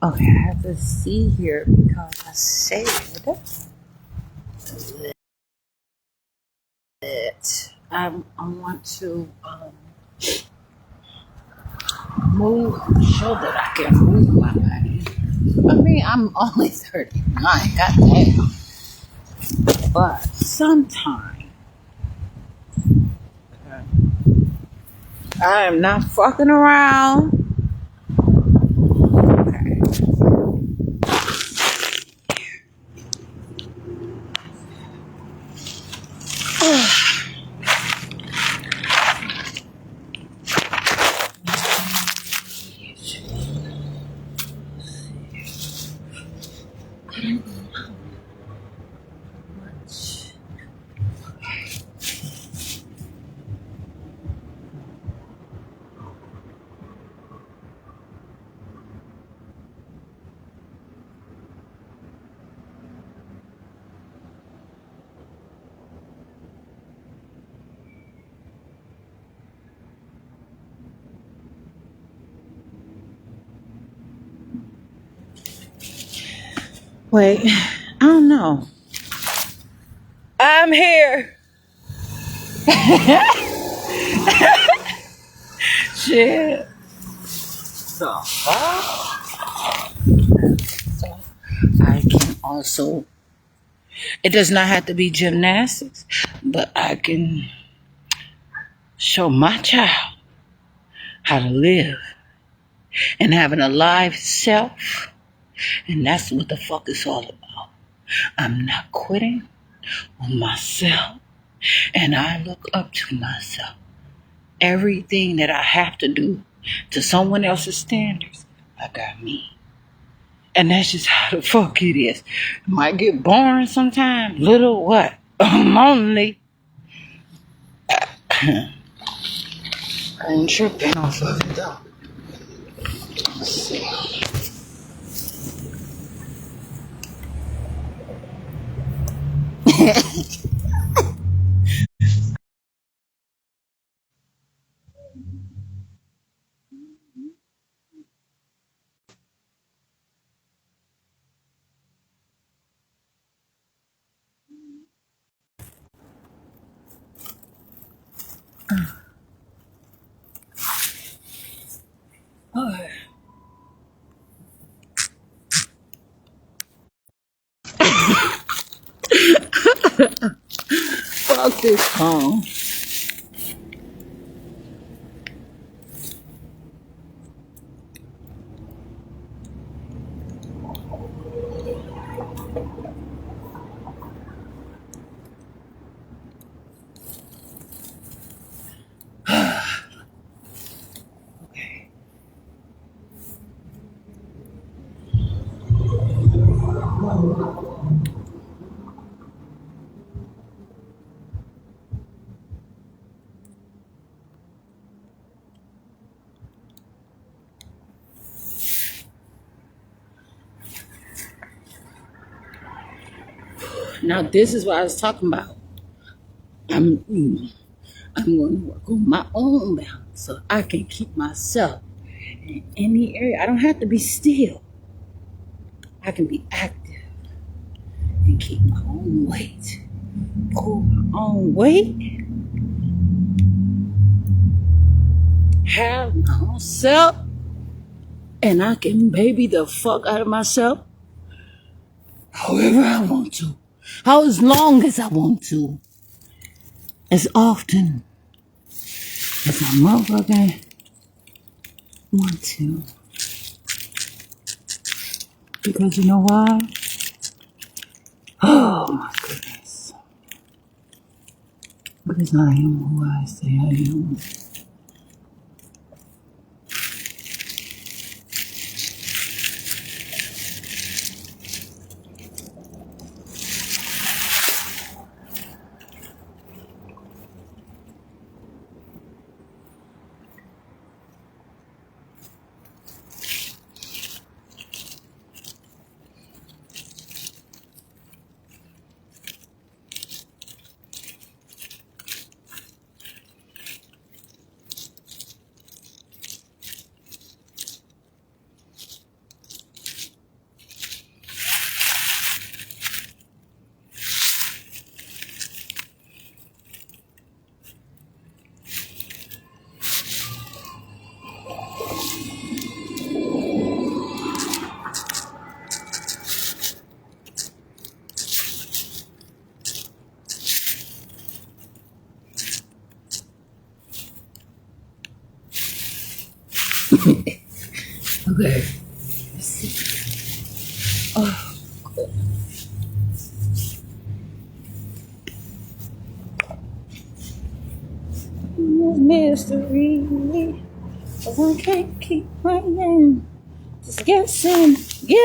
Okay, I have to see here because I said that I want to move, show that I can move my body. I mean, I'm only 39, goddamn. But sometimes I am not fucking around. Okay. I don't know much. Wait, I don't know. I'm here. Shit. So, so I can also, it does not have to be gymnastics, but I can show my child how to live and having a live self. And that's what the fuck it's all about. I'm not quitting on myself, and I look up to myself. Everything that I have to do to someone else's standards, I got me. And that's just how the fuck it is. It might get boring sometimes. Little what? I'm lonely. I ain't tripping off of it though. Let's see. Oh, fuck this phone. Now this is what I was talking about. I'm I'm going to work on my own balance so I can keep myself in any area. I don't have to be still. I can be active and keep my own weight. Pull my own weight. Have my own self. And I can baby the fuck out of myself however I want to. How as long as I want to. As often as I motherfucking want to. Because you know why? Oh my goodness. Because I am who I say I am. Okay. Let's see. Oh, mystery. I can't keep playing. Just guessing. Yeah.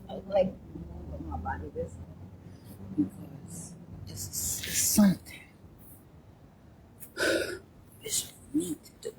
I like my body this because it's something it's need to do.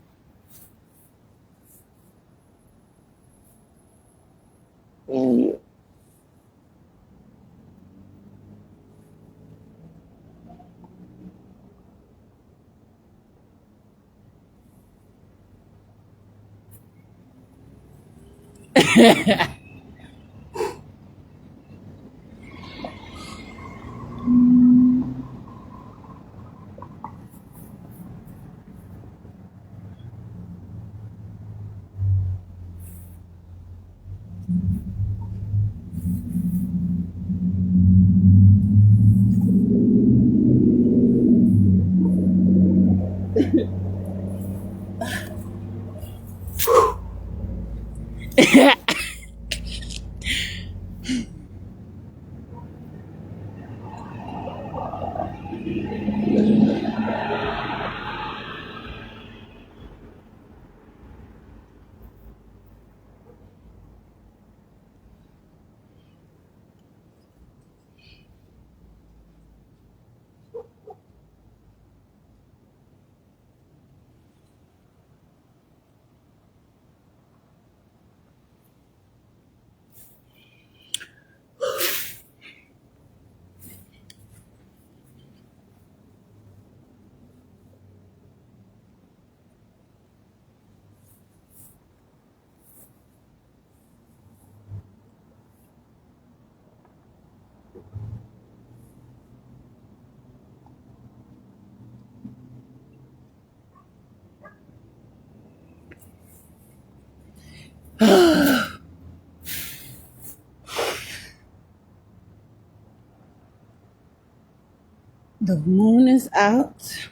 The moon is out.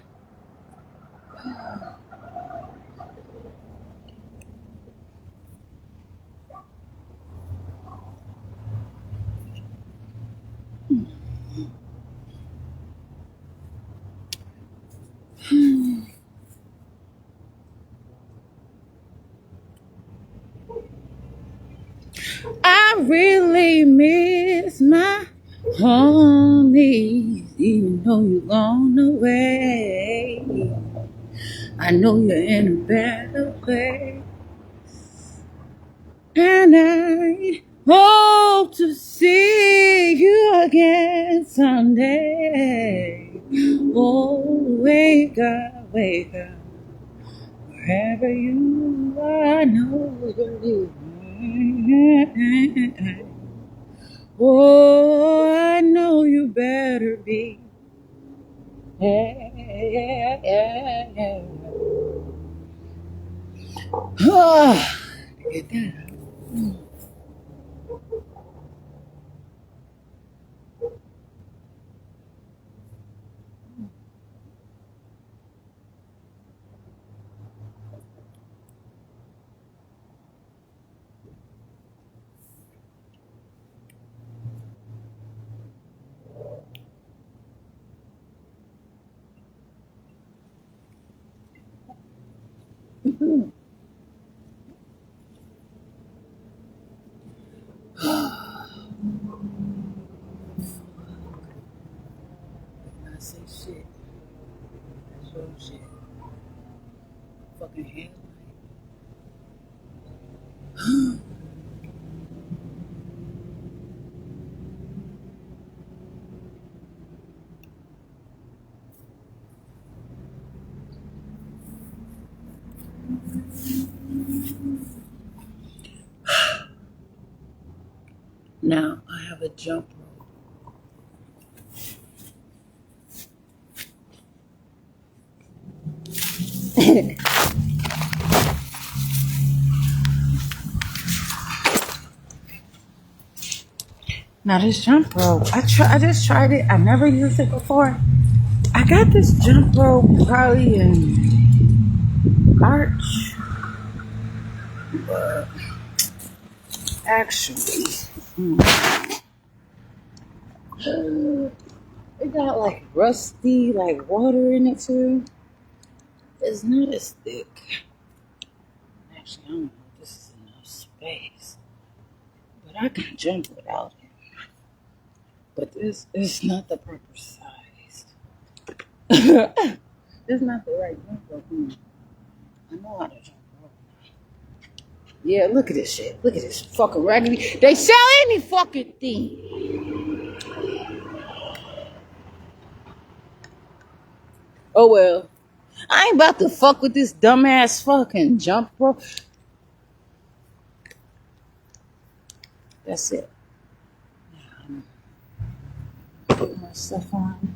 I really miss my homies, even though you're gone away. I know you're in a better place, and I hope to see you again someday. Oh, wake up, wherever you are, I know you're living. Oh, I know you better be. Yeah. Get that out. I say shit. That's your shit. Fucking headlight. Now I have a jump rope. Now this jump rope, I just tried it. I never used it before. I got this jump rope probably in March, but actually, it got like rusty, like water in it too. It's not as thick. Actually, I don't know if this is enough space, but I can jump without it. But this is not the proper size. This is not the right jump rope. I know how to jump rope. Yeah, look at this shit. Look at this fucking raggedy. They sell any fucking thing. Oh well. I ain't about to fuck with this dumbass fucking jump rope. That's it. Put my stuff on.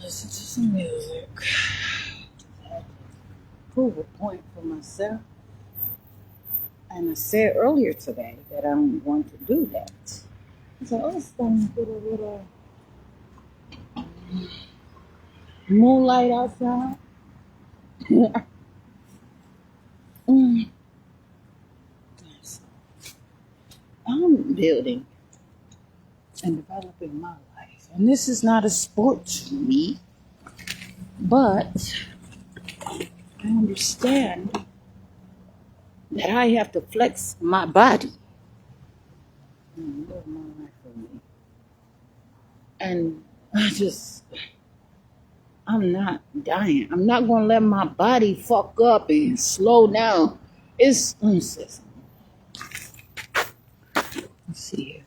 Listen to some music. Prove a point for myself. And I said earlier today that I'm going to do that. So I was going to put a little moonlight outside. I'm building and developing my life. And this is not a sport to me. But I understand that I have to flex my body and live my life for me. And I'm not dying. I'm not going to let my body fuck up and slow down. Let's see here.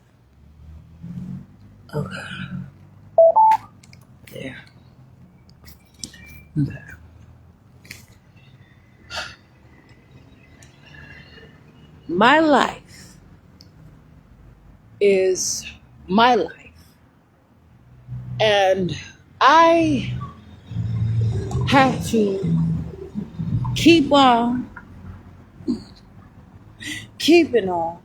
Okay. There. Okay. My life is my life. And I have to keep on keeping on.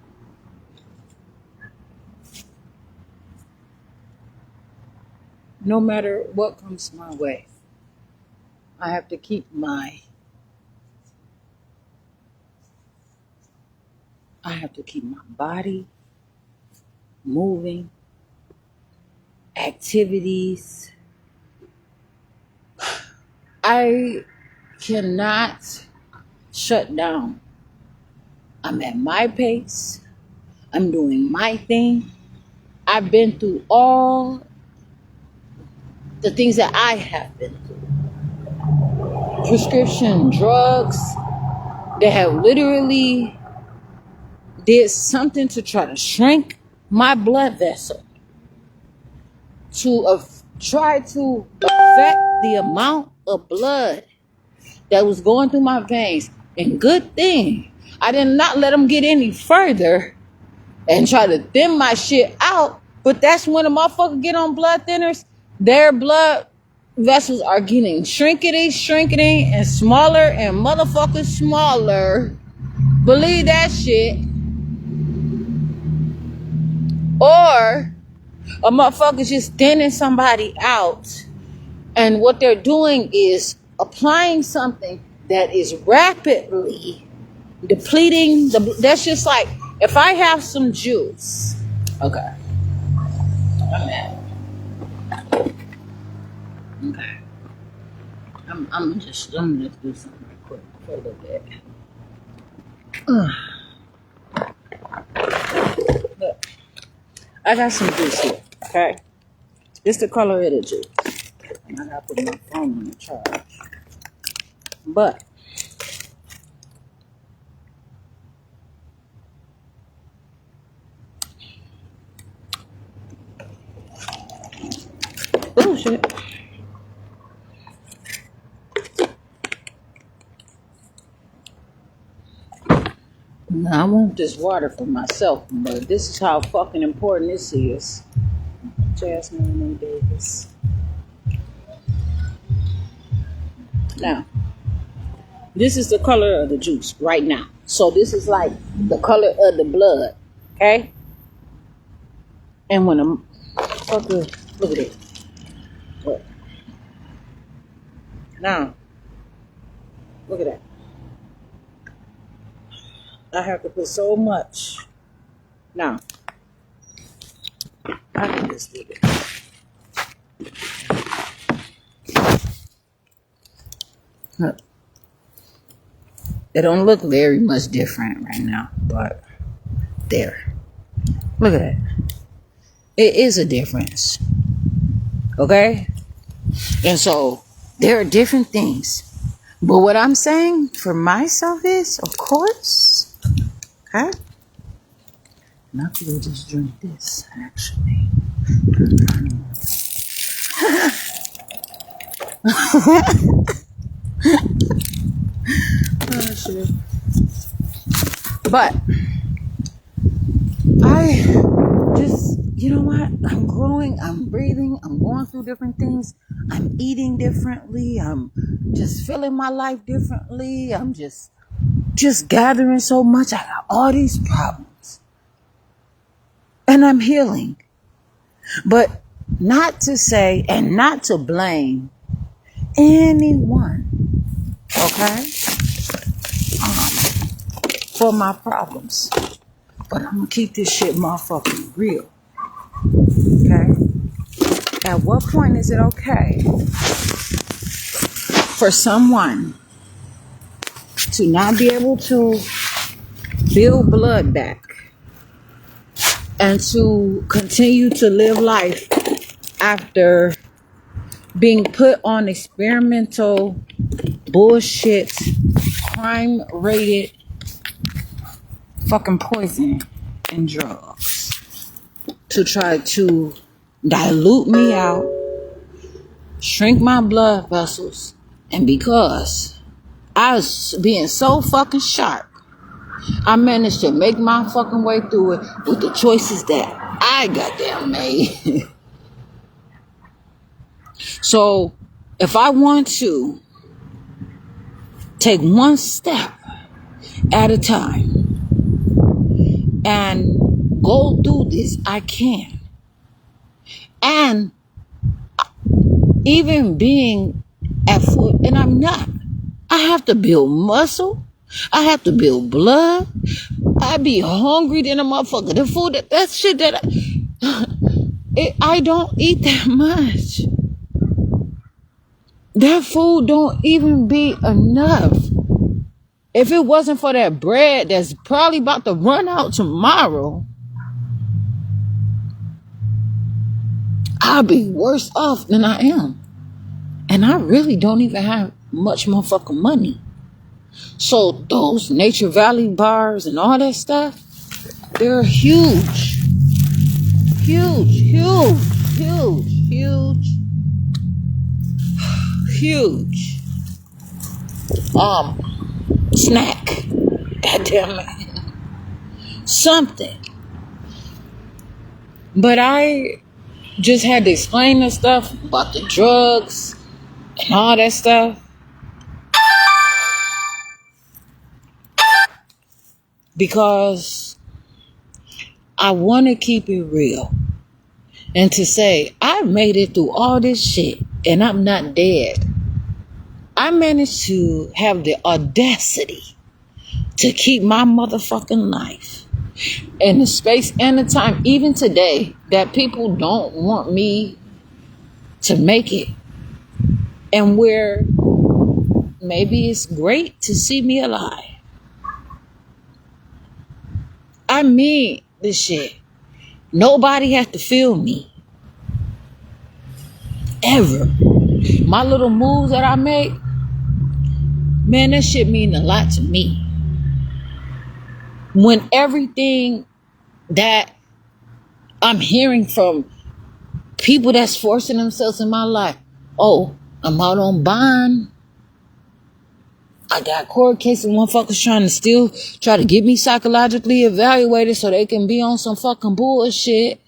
No matter what comes my way, I have to keep my body moving, activities. I cannot shut down. I'm at my pace. I'm doing my thing. I've been through all the things that I have been through. Prescription drugs that have literally did something to try to shrink my blood vessel, to try to affect the amount of blood that was going through my veins. And good thing I did not let them get any further and try to thin my shit out. But that's when a motherfucker get on blood thinners, their blood vessels are getting shrinkity, and smaller and motherfucking smaller. Believe that shit. Or a motherfucker's just thinning somebody out. And what they're doing is applying something that is rapidly depleting that's just like if I have some juice. Okay. Okay. I'm just do something real quick for a little bit. Look, I got some juice here, okay? It's the color of the juice. And I gotta put my phone on the charge. But oh shit. Now, I want this water for myself, but this is how fucking important this is. Jasmine Renee Davis. Now, this is the color of the juice right now. So this is like the color of the blood, okay? And when a fucker, look at it. Look. Now, look at that. I have to put so much. Now, I can just do it. Look. It don't look very much different right now, but there. Look at that. It is a difference. Okay? And so there are different things. But what I'm saying for myself is, of course, okay? And I could just drink this, actually. Oh, shit. But I just, you know what? I'm growing, I'm breathing, I'm going through different things. I'm eating differently. I'm just feeling my life differently. I'm just gathering so much. I got all these problems. And I'm healing. But not to say and not to blame anyone, okay? For my problems. But I'm gonna keep this shit motherfucking real. Okay? At what point is it okay for someone to not be able to build blood back and to continue to live life after being put on experimental bullshit, crime rated fucking poison and drugs to try to dilute me out, shrink my blood vessels, and because I was being so fucking sharp, I managed to make my fucking way through it with the choices that I goddamn made. So if I want to take one step at a time and go through this, I can. And even being at foot, and I'm not, I have to build muscle. I have to build blood. I be hungry than a motherfucker. The food, that shit that I don't eat that much. That food don't even be enough. If it wasn't for that bread that's probably about to run out tomorrow, I'll be worse off than I am. And I really don't even have much motherfucking money. So those Nature Valley bars and all that stuff, they're huge. Huge, huge, huge, huge, huge. Snack. God damn it. Something. But I just had to explain the stuff about the drugs and all that stuff. Because I want to keep it real. And to say, I made it through all this shit and I'm not dead. I managed to have the audacity to keep my motherfucking life in the space and the time, even today, that people don't want me to make it. And where maybe it's great to see me alive. I mean this shit. Nobody has to feel me. Ever. My little moves that I make, man, that shit mean a lot to me. When everything that I'm hearing from people that's forcing themselves in my life, oh, I'm out on bond. I got court cases, motherfuckers trying to still try to get me psychologically evaluated so they can be on some fucking bullshit.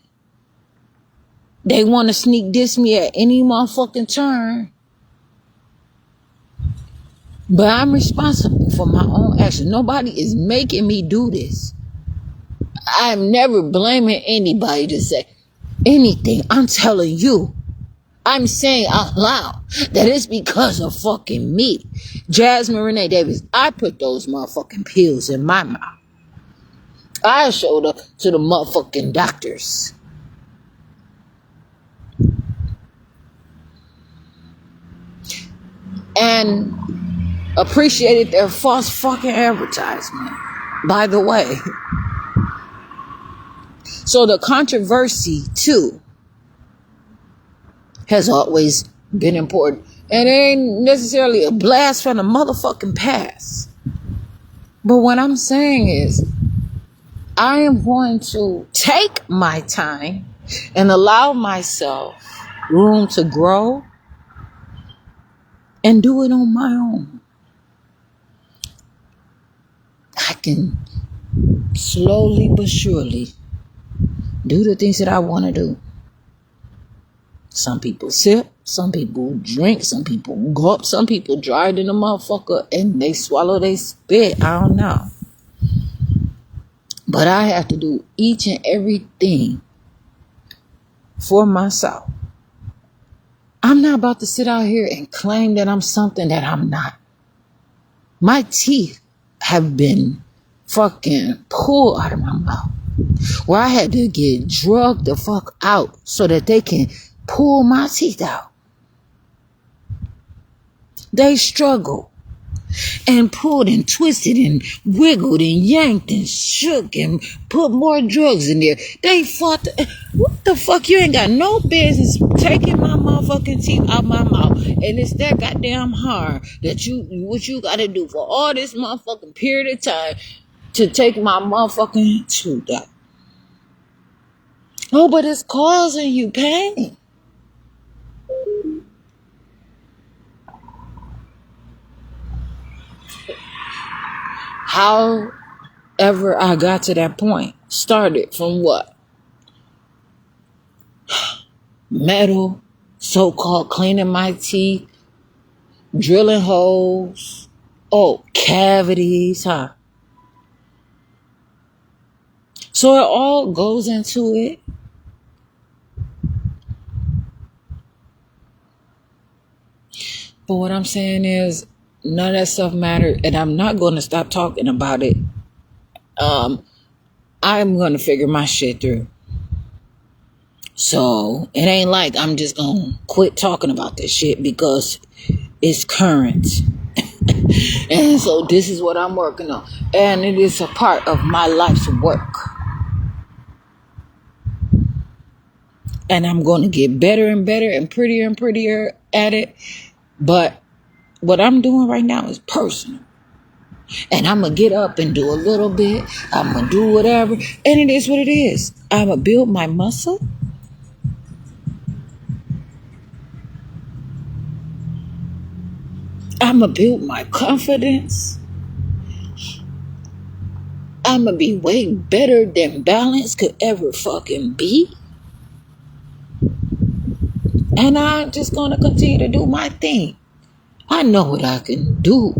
They want to sneak diss me at any motherfucking turn. But I'm responsible for my own action. Nobody is making me do this. I'm never blaming anybody to say anything. I'm telling you. I'm saying out loud that it's because of fucking me. Jasmine Renee Davis, I put those motherfucking pills in my mouth. I showed up to the motherfucking doctors. And appreciated their false fucking advertisement, by the way. So the controversy, too, has always been important. And it ain't necessarily a blast from the motherfucking past. But what I'm saying is, I am going to take my time and allow myself room to grow and do it on my own. I can slowly but surely do the things that I want to do. Some people sip, some people drink, some people gulp, some people dry it in a motherfucker and they swallow they spit. I don't know. But I have to do each and everything for myself. I'm not about to sit out here and claim that I'm something that I'm not. My teeth have been fucking pulled out of my mouth, where I had to get drugged the fuck out so that they can pull my teeth out. They struggled and pulled and twisted and wiggled and yanked and shook and put more drugs in there. They fought. What the fuck? You ain't got no business taking my motherfucking teeth out my mouth. And it's that goddamn hard that what you gotta do for all this motherfucking period of time to take my motherfucking tooth out. Oh, but it's causing you pain. However I got to that point started from what? Metal, so-called cleaning my teeth, drilling holes, cavities, huh? So it all goes into it. But what I'm saying is, none of that stuff mattered, and I'm not going to stop talking about it. I'm going to figure my shit through. So it ain't like I'm just going to quit talking about this shit because it's current. And so this is what I'm working on. And it is a part of my life's work. And I'm going to get better and better and prettier at it. But what I'm doing right now is personal. And I'm going to get up and do a little bit. I'm going to do whatever. And it is what it is. I'm going to build my muscle. I'm going to build my confidence. I'm going to be way better than balance could ever fucking be. And I'm just going to continue to do my thing. I know what I can do.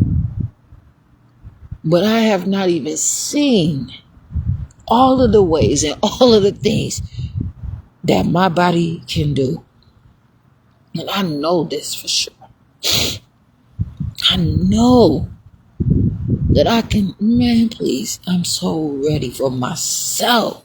But I have not even seen all of the ways and all of the things that my body can do. And I know this for sure. I know that I can, man, please, I'm so ready for myself.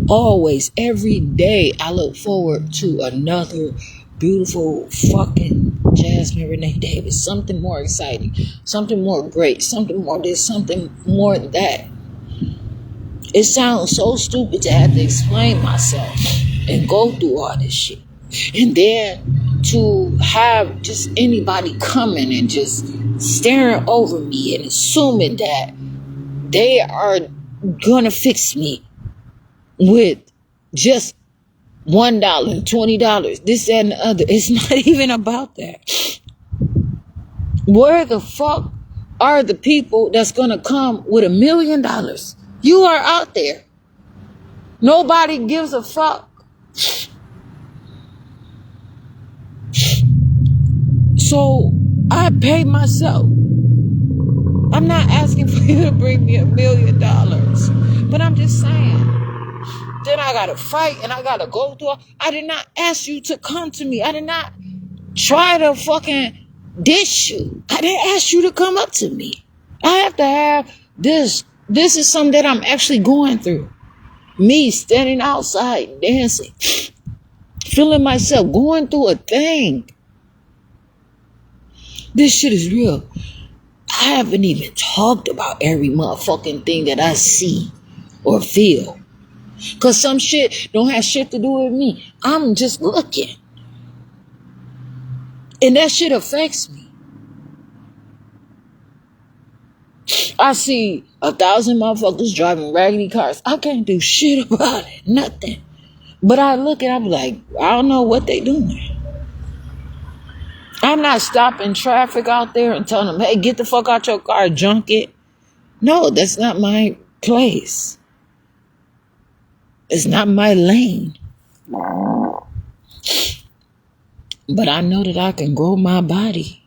Always, every day, I look forward to another beautiful fucking Jasmine Renee Davis. Something more exciting, something more great, something more this, something more that. It sounds so stupid to have to explain myself and go through all this shit. And then to have just anybody coming and just staring over me and assuming that they are gonna fix me with just $1, $20, this and the other. It's not even about that. Where the fuck are the people that's going to come with $1 million. You are out there. Nobody gives a fuck. So I pay myself. I'm not asking for you to bring me $1 million, but I'm just saying. Then I gotta fight and I gotta go through. I did not ask you to come to me. I did not try to fucking dish you. I didn't ask you to come up to me. I have to have this. This is something that I'm actually going through. Me standing outside dancing, feeling myself going through a thing. This shit is real. I haven't even talked about every motherfucking thing that I see or feel. Because some shit don't have shit to do with me. I'm just looking. And that shit affects me. I see 1,000 motherfuckers driving raggedy cars. I can't do shit about it. Nothing. But I look and I'm like, I don't know what they doing. I'm not stopping traffic out there and telling them, hey, get the fuck out your car, junk it. No, that's not my place. It's not my lane. But I know that I can grow my body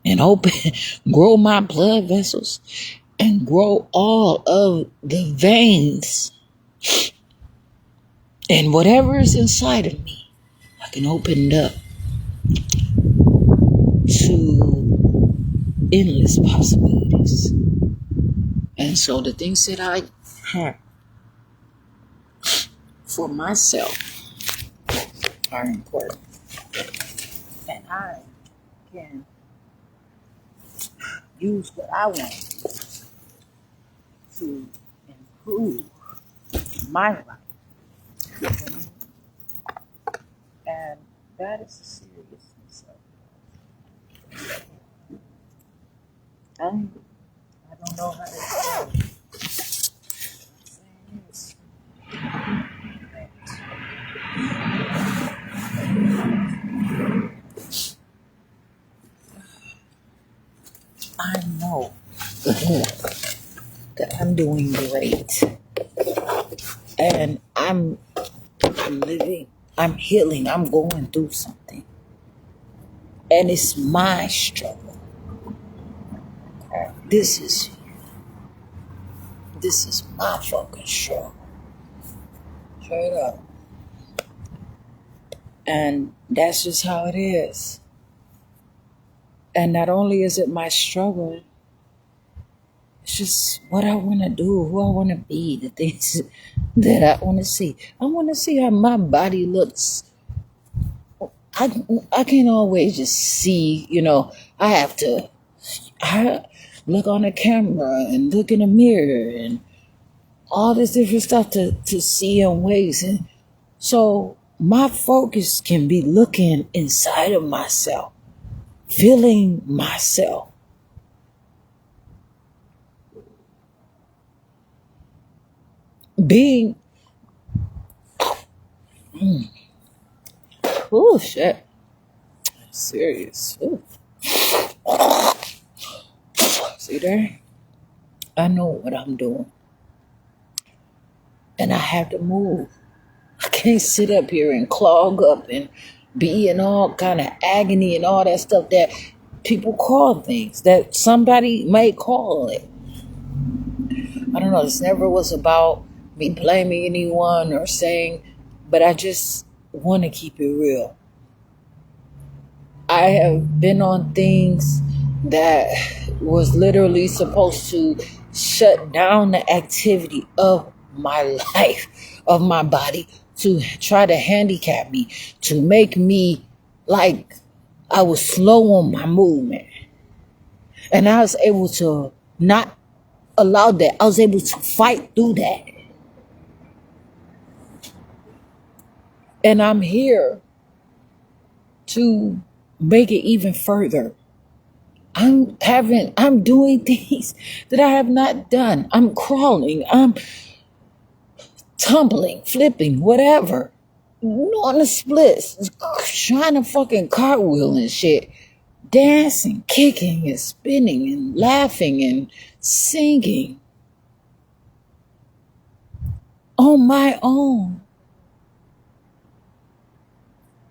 and open, grow my blood vessels and grow all of the veins. And whatever is inside of me, I can open it up to endless possibilities. And so the things that I have for myself are important. And I can use what I want to improve my life. And that is the seriousness of it. I don't know how to explain it. I know that I'm doing great. And I'm living, I'm healing, I'm going through something. And it's my struggle. This is my fucking struggle. Straight up. And that's just how it is. And not only is it my struggle, it's just what I want to do, who I want to be, the things that I want to see. I want to see how my body looks. I can't always just see, I have to look on the camera and look in the mirror and all this different stuff to see in ways. And so my focus can be looking inside of myself, feeling myself. Being, oh shit, serious. Ooh. See there? I know what I'm doing. And I have to move. I can't sit up here and clog up and be in all kind of agony and all that stuff that people call things, that somebody may call it. I don't know. This never was about me blaming anyone or saying, but I just want to keep it real. I have been on things that was literally supposed to shut down the activity of my life, of my body, to try to handicap me, to make me like I was slow on my movement. And I was able to not allow that. I was able to fight through that. And I'm here to make it even further. I'm doing things that I have not done. I'm crawling. I'm tumbling, flipping, whatever. On the splits, trying to fucking cartwheel and shit. dancing, kicking, and spinning, and laughing, and singing on my own.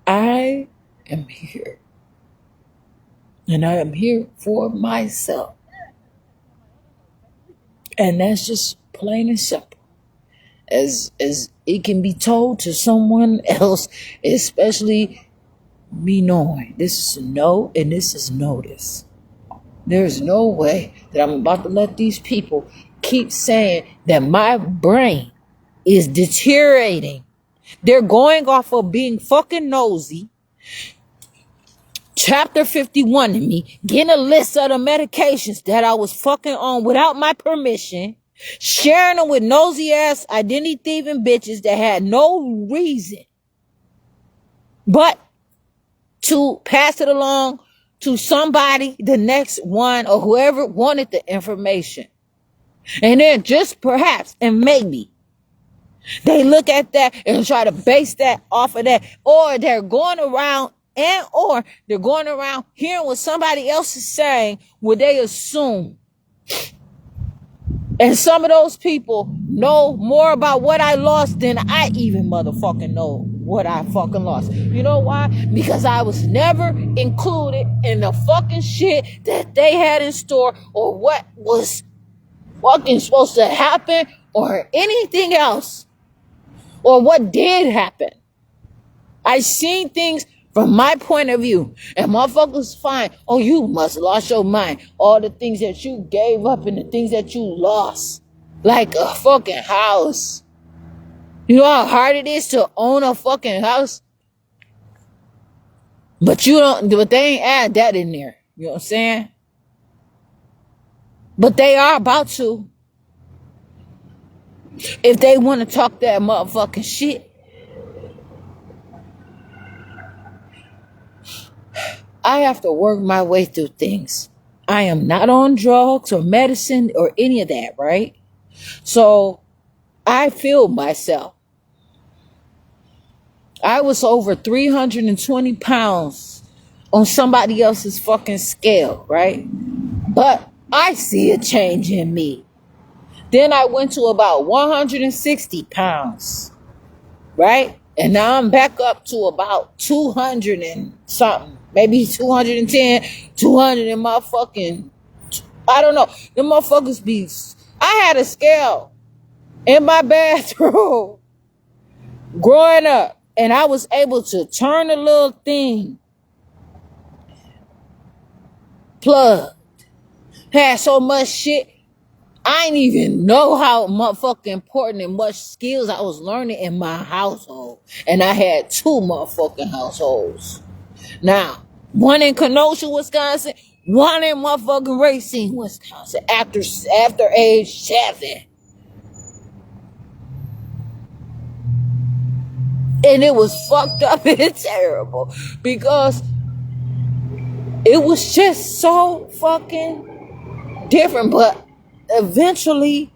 I am here. And I am here for myself. And that's just plain and simple. As it can be told to someone else, especially me knowing this is a no and this is notice. There's no way that I'm about to let these people keep saying that my brain is deteriorating. They're going off of being fucking nosy. Chapter 51 in me, getting a list of the medications that I was fucking on without my permission, sharing them with nosy ass identity thieving bitches that had no reason but to pass it along to somebody, the next one, or whoever wanted the information. And then just perhaps, and maybe, they look at that and try to base that off of that. Or they're going around hearing what somebody else is saying, what they assume. And some of those people know more about what I lost than I even motherfucking know what I fucking lost. You know why? Because I was never included in the fucking shit that they had in store, or what was fucking supposed to happen, or anything else, or what did happen. I seen things from my point of view, and motherfuckers find, oh, you must have lost your mind. All the things that you gave up and the things that you lost, like a fucking house. You know how hard it is to own a fucking house? But they ain't add that in there. You know what I'm saying? But they are about to. If they want to talk that motherfucking shit. I have to work my way through things. I am not on drugs or medicine or any of that, right? So I feel myself. I was over 320 pounds on somebody else's fucking scale, right? But I see a change in me. Then I went to about 160 pounds, right? And now I'm back up to about 200 and something. Maybe 210, 200 and motherfucking, I don't know. The motherfuckers be, I had a scale in my bathroom growing up. And I was able to turn a little thing plugged. Had so much shit. I didn't even know how motherfucking important and much skills I was learning in my household. And I had 2 motherfucking households. Now, one in Kenosha, Wisconsin, one in motherfucking Racine, Wisconsin, after age 7. And it was fucked up and terrible because it was just so fucking different. But eventually,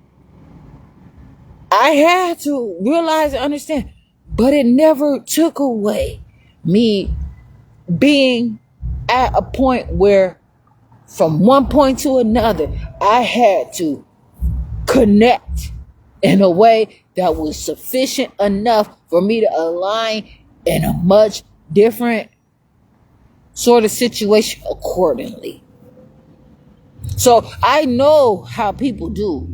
I had to realize and understand. But it never took away me being at a point where from one point to another, I had to connect in a way that was sufficient enough for me to align in a much different sort of situation accordingly. So I know how people do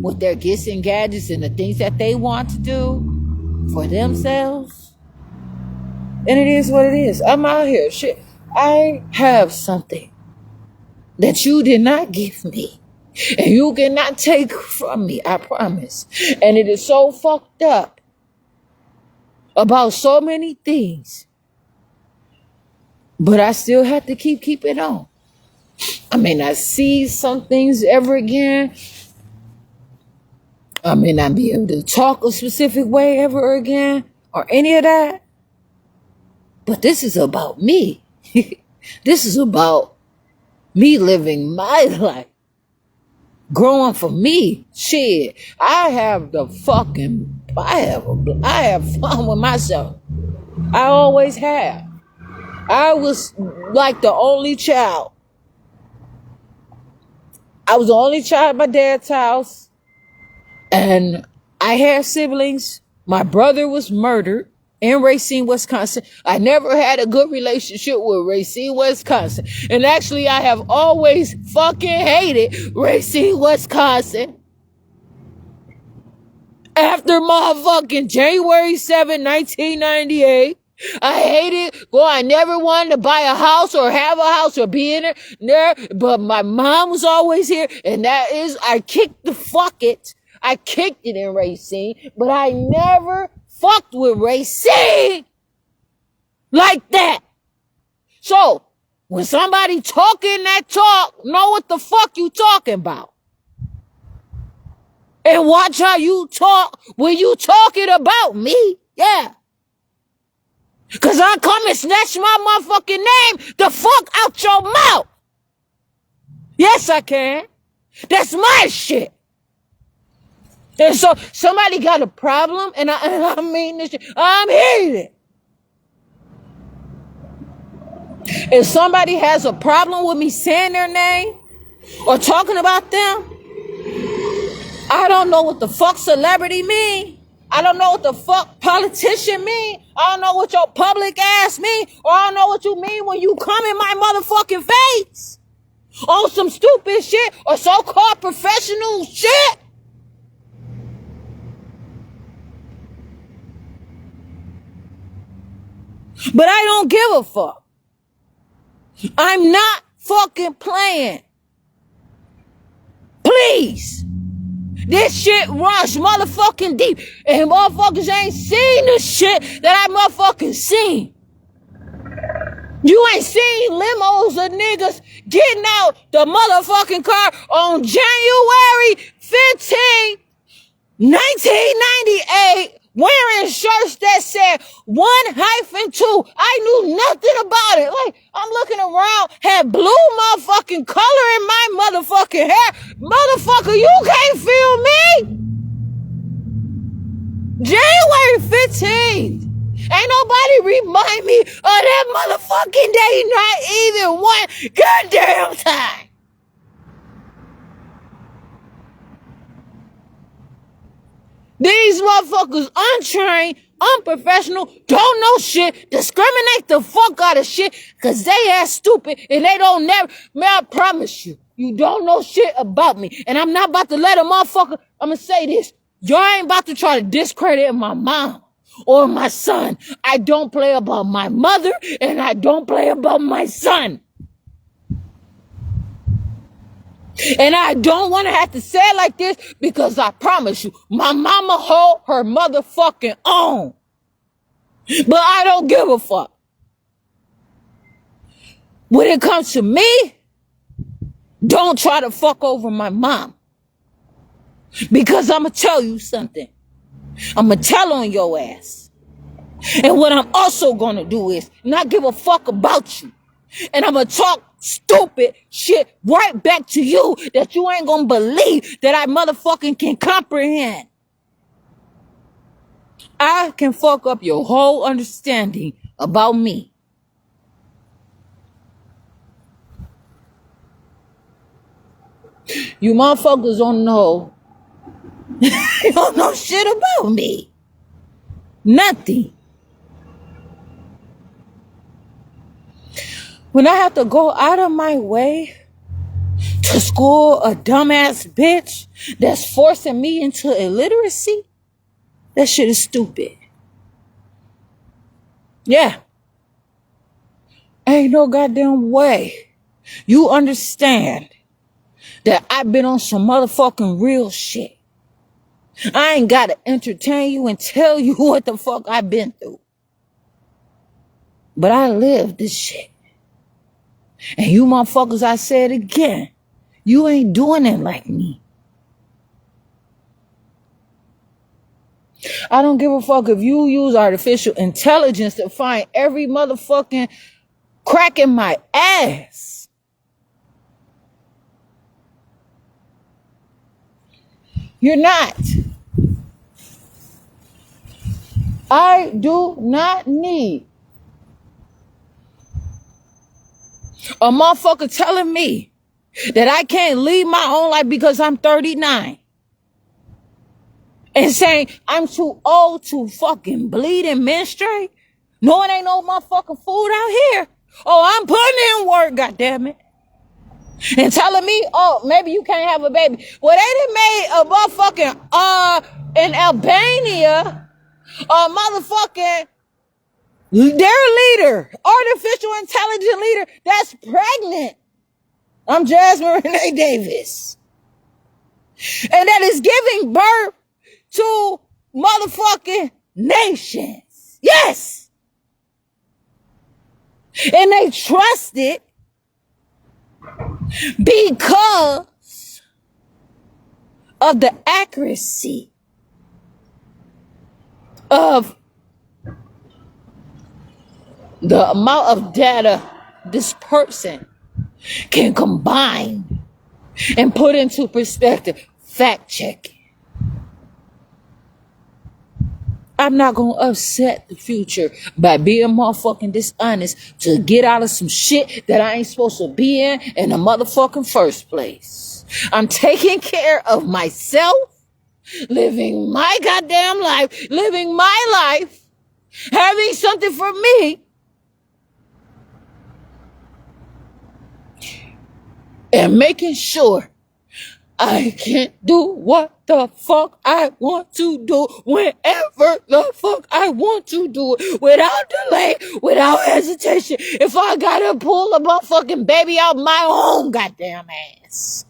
with their gifts and gadgets and the things that they want to do for themselves. And it is what it is. I'm out here. Shit. I have something that you did not give me. And you cannot take from me, I promise. And it is so fucked up about so many things. But I still have to keep it on. I may not see some things ever again. I may not be able to talk a specific way ever again or any of that. But this is about me. This is about me living my life. Growing for me. Shit. I have fun with myself. I always have. I was like the only child. I was the only child at my dad's house. And I had siblings. My brother was murdered in Racine, Wisconsin. I never had a good relationship with Racine, Wisconsin. And actually, I have always fucking hated Racine, Wisconsin. After motherfucking January 7, 1998, I hated, well, I never wanted to buy a house or have a house or be in there, but my mom was always here, and that is, I kicked it in Racine, but I never fucked with Racine like that. So, when somebody talking that talk, know what the fuck you talking about. And watch how you talk when you talking about me. Yeah. Cause I come and snatch my motherfucking name the fuck out your mouth. Yes, I can. That's my shit. And so somebody got a problem, and I mean this shit. I'm heated. If somebody has a problem with me saying their name or talking about them, I don't know what the fuck celebrity mean. I don't know what the fuck politician mean. I don't know what your public ass mean. Or I don't know what you mean when you come in my motherfucking face on some stupid shit or so-called professional shit. But I don't give a fuck. I'm not fucking playing. Please. This shit runs motherfucking deep. And motherfuckers ain't seen the shit that I motherfucking seen. You ain't seen limos of niggas getting out the motherfucking car on January 15, 1998, wearing shirts that said 1-2. I knew nothing about it. Like, I'm looking around, had blue motherfucking color in my motherfucking hair. Motherfucker, you can't feel me. January 15th. Ain't nobody remind me of that motherfucking day, not even one goddamn time. These motherfuckers untrained, unprofessional, don't know shit, discriminate the fuck out of shit, cause they ass stupid and they don't never, man, I promise you, you don't know shit about me. And I'm not about to let a motherfucker, I'm gonna say this, y'all ain't about to try to discredit my mom or my son. I don't play about my mother and I don't play about my son. And I don't want to have to say it like this because I promise you, my mama hold her motherfucking own. But I don't give a fuck. When it comes to me, don't try to fuck over my mom. Because I'm going to tell you something. I'm going to tell on your ass. And what I'm also going to do is not give a fuck about you. And I'm going to talk stupid shit right back to you that you ain't going to believe that I motherfucking can comprehend. I can fuck up your whole understanding about me. You motherfuckers don't know. You don't know shit about me. Nothing. When I have to go out of my way to school a dumbass bitch that's forcing me into illiteracy, that shit is stupid. Yeah. Ain't no goddamn way you understand that I've been on some motherfucking real shit. I ain't gotta entertain you and tell you what the fuck I've been through. But I lived this shit. And you motherfuckers, I said again, you ain't doing it like me. I don't give a fuck if you use artificial intelligence to find every motherfucking crack in my ass. You're not. I do not need A motherfucker telling me that I can't lead my own life because I'm 39. And saying I'm too old to fucking bleed and menstruate. No, it ain't no motherfucking food out here. Oh, I'm putting in work, goddammit. And telling me, oh, maybe you can't have a baby. Well, they done made a motherfucking, in Albania, a motherfucking, their leader, artificial intelligent leader, that's pregnant. I'm Jasmine Renee Davis. And that is giving birth to motherfucking nations. Yes. And they trust it because of the accuracy of the amount of data this person can combine and put into perspective. Fact checking. I'm not going to upset the future by being motherfucking dishonest to get out of some shit that I ain't supposed to be in the motherfucking first place. I'm taking care of myself, living my goddamn life, living my life, having something for me, and making sure I can do what the fuck I want to do whenever the fuck I want to do it, without delay, without hesitation. If I gotta pull a motherfucking baby out my own goddamn ass,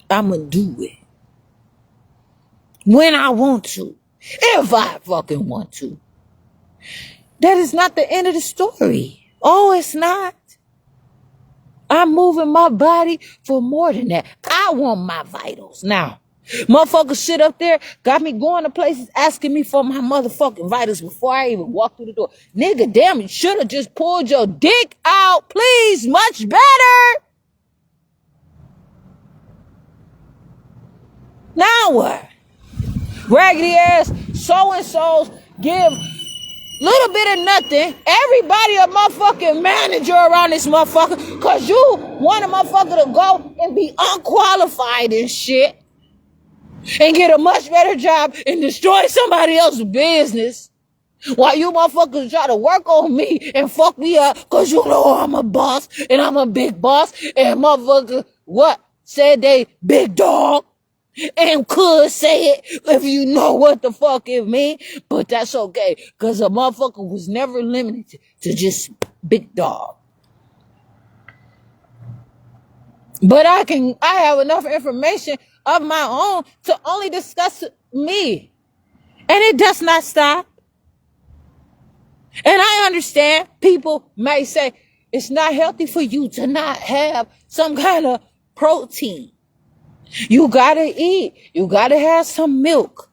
I'ma do it when I want to, if I fucking want to. That is not the end of the story. Oh, it's not. I'm moving my body for more than that. I want my vitals. Now, motherfuckers sit up there, got me going to places asking me for my motherfucking vitals before I even walk through the door. Nigga, damn, you should have just pulled your dick out, please. Much better. Now what? Raggedy ass so-and-sos give little bit of nothing. Everybody a motherfucking manager around this motherfucker. Cause you want a motherfucker to go and be unqualified and shit. And get a much better job and destroy somebody else's business. While you motherfuckers try to work on me and fuck me up. Cause you know I'm a boss and I'm a big boss. And motherfuckers, what? Said they big dog. And could say it if you know what the fuck it mean, but that's okay, because a motherfucker was never limited to just big dog. But I have enough information of my own to only discuss me. And it does not stop. And I understand people may say it's not healthy for you to not have some kind of protein. You gotta eat. You gotta have some milk.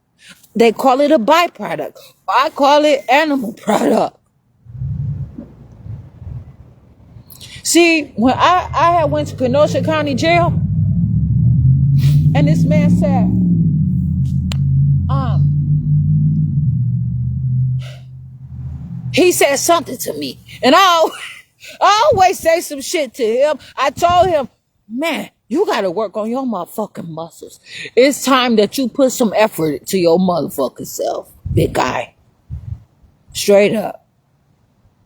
They call it a byproduct. I call it animal product. See, when I had went to Kenosha County Jail, and this man said, he said something to me, and I always say some shit to him. I told him, man, you gotta work on your motherfucking muscles. It's time that you put some effort to your motherfucking self, big guy. Straight up.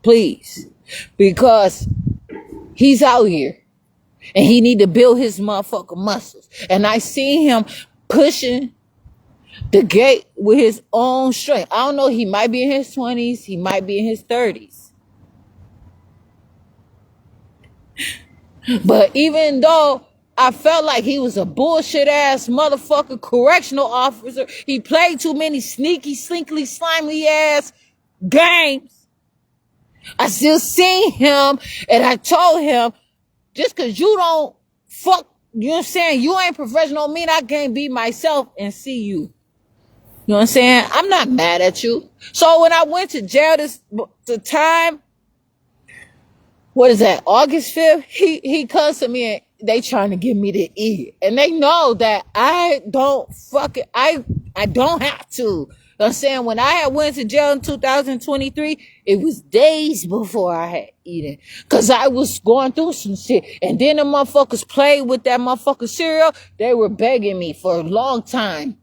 Please. Because he's out here and he need to build his motherfucking muscles. And I see him pushing the gate with his own strength. I don't know, he might be in his 20s, he might be in his 30s. But even though I felt like he was a bullshit ass motherfucker correctional officer, he played too many sneaky, slinkly, slimy ass games, I still seen him, and I told him, just cause you don't fuck, you know what I'm saying, you ain't professional, mean I can't be myself and see you. You know what I'm saying? I'm not mad at you. So when I went to jail the time, what is that, August 5th? He comes to me and they trying to give me the E. And they know that I don't have to. I'm saying when I had went to jail in 2023, it was days before I had eaten. Cause I was going through some shit. And then the motherfuckers played with that motherfucking cereal. They were begging me for a long time.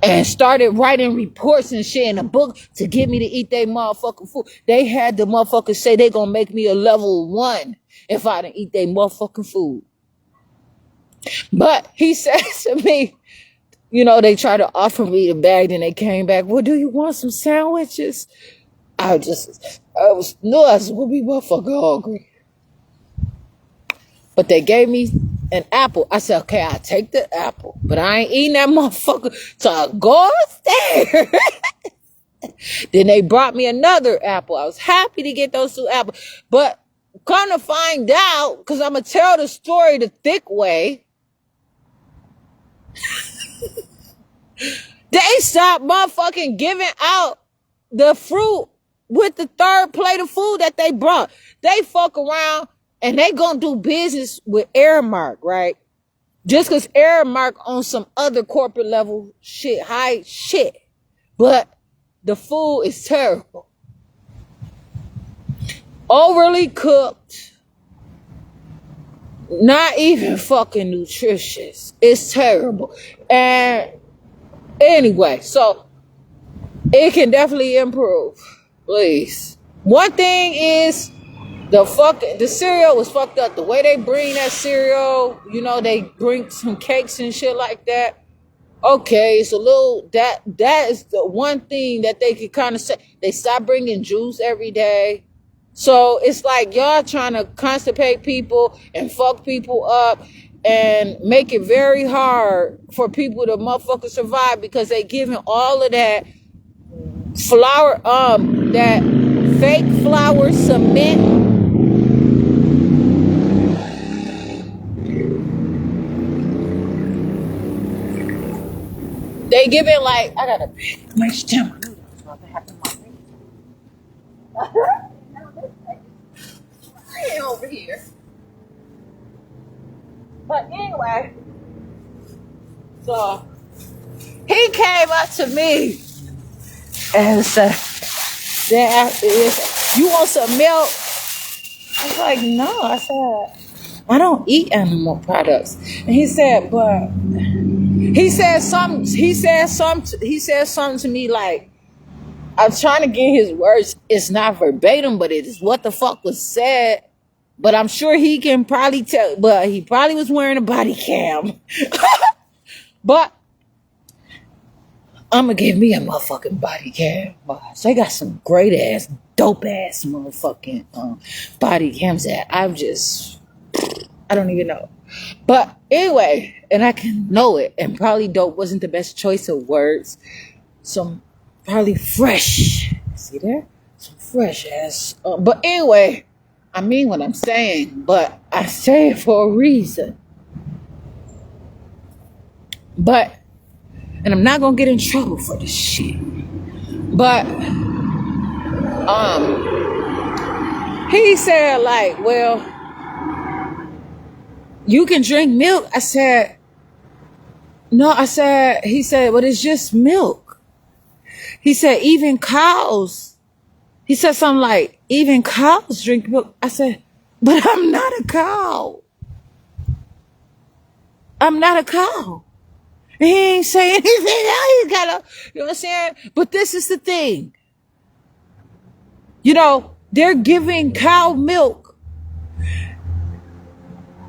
And started writing reports and shit in a book to get me to eat their motherfucking food. They had the motherfuckers say they gonna make me a level 1 if I didn't eat their motherfucking food. But he said to me, you know, they tried to offer me the bag, and they came back, well, do you want some sandwiches? I was we'll be motherfucking hungry. But they gave me an apple. I said, okay, I'll take the apple. But I ain't eating that motherfucker till I go upstairs. Then they brought me another apple. I was happy to get those 2 apples. But come to find out, because I'm going to tell the story the thick way, they stopped motherfucking giving out the fruit with the 3rd plate of food that they brought. They fuck around and they gonna do business with Aramark, right? Just because Aramark on some other corporate level shit, high shit. But the food is terrible. Overly cooked. Not even fucking nutritious. It's terrible. And anyway, so it can definitely improve. Please. One thing is the cereal was fucked up. The way they bring that cereal, you know, they bring some cakes and shit like that. Okay, it's a little, that is the one thing that they could kind of say. They stopped bringing juice every day. So it's like y'all trying to constipate people and fuck people up and make it very hard for people to motherfucker survive, because they giving all of that flour, that fake flour cement. They give it like, I gotta pick my stomach. I ain't over here. But anyway, so he came up to me and said, you want some milk? I was like, no. I said, I don't eat animal products. And he said, but he said something to me like, I'm trying to get his words. It's not verbatim, but it is what the fuck was said. But I'm sure he can probably tell, but he probably was wearing a body cam. But I'm gonna give me a motherfucking body cam. So they got some great ass, dope ass motherfucking body cams that I don't even know. But anyway, and I can know it, and probably dope wasn't the best choice of words. Some probably fresh. See there? Some fresh ass. But anyway, I mean what I'm saying, but I say it for a reason. But, and I'm not gonna get in trouble for this shit. But, he said like, well, you can drink milk. I said, no, he said, but it's just milk. He said, even cows. He said something like, even cows drink milk. I said, but I'm not a cow. I'm not a cow. And he ain't saying anything. He's gotta, you know what I'm saying? But this is the thing. You know, they're giving cow milk.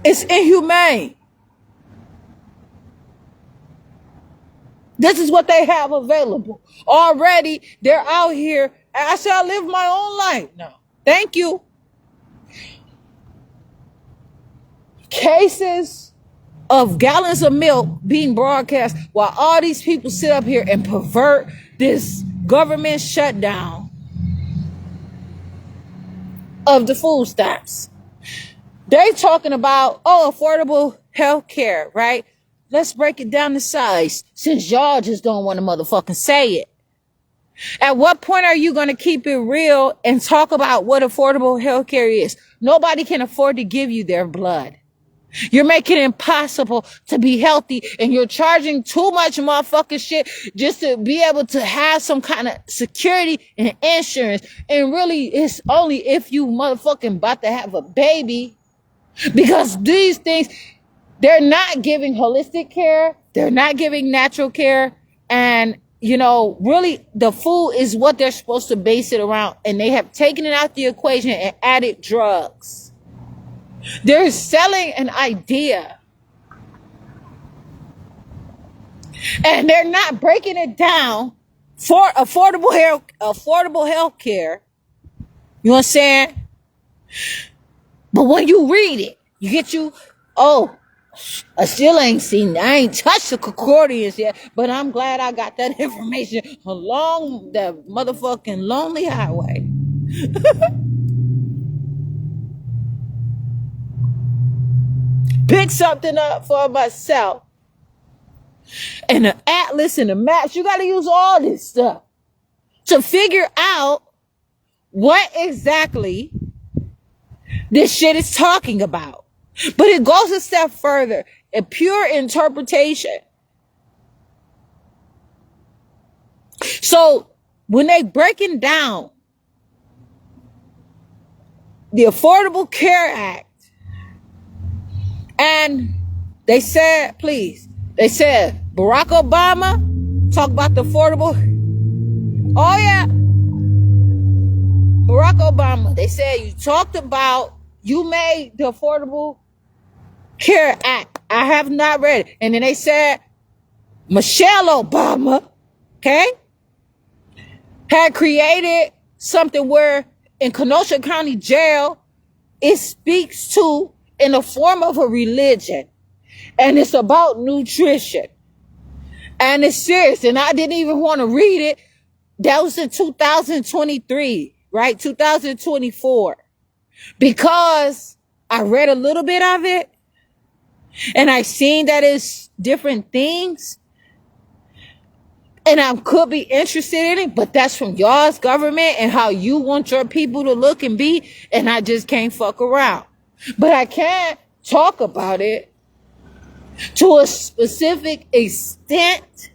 It's inhumane. This is what they have available. Already, they're out here. I said, I live my own life. No. Thank you. Cases of gallons of milk being broadcast while all these people sit up here and pervert this government shutdown of the food stamps. They talking about, affordable health care, right? Let's break it down to size, since y'all just don't want to motherfucking say it. At what point are you going to keep it real and talk about what affordable health care is? Nobody can afford to give you their blood. You're making it impossible to be healthy, and you're charging too much motherfucking shit just to be able to have some kind of security and insurance. And really, it's only if you motherfucking about to have a baby, because these things, they're not giving holistic care. They're not giving natural care. And, really the food is what they're supposed to base it around. And they have taken it out the equation and added drugs. They're selling an idea. And they're not breaking it down for affordable health care. You know what I'm saying? But when you read it, I still ain't touched the concordance yet, but I'm glad I got that information along the motherfucking lonely highway. Pick something up for myself. And the atlas and the maps, you got to use all this stuff to figure out what exactly this shit is talking about. But it goes a step further. A pure interpretation. So when they breaking down the Affordable Care Act, and they said Barack Obama talk about the affordable. Oh yeah, Barack Obama. They said you made the Affordable Care Act. I have not read it. And then they said Michelle Obama, okay, had created something where in Kenosha County Jail, it speaks to in the form of a religion. And it's about nutrition. And it's serious. And I didn't even want to read it. That was in 2023, right? 2024. Because I read a little bit of it. And I seen that it's different things. And I could be interested in it, but that's from y'all's government and how you want your people to look and be. And I just can't fuck around. But I can talk about it to a specific extent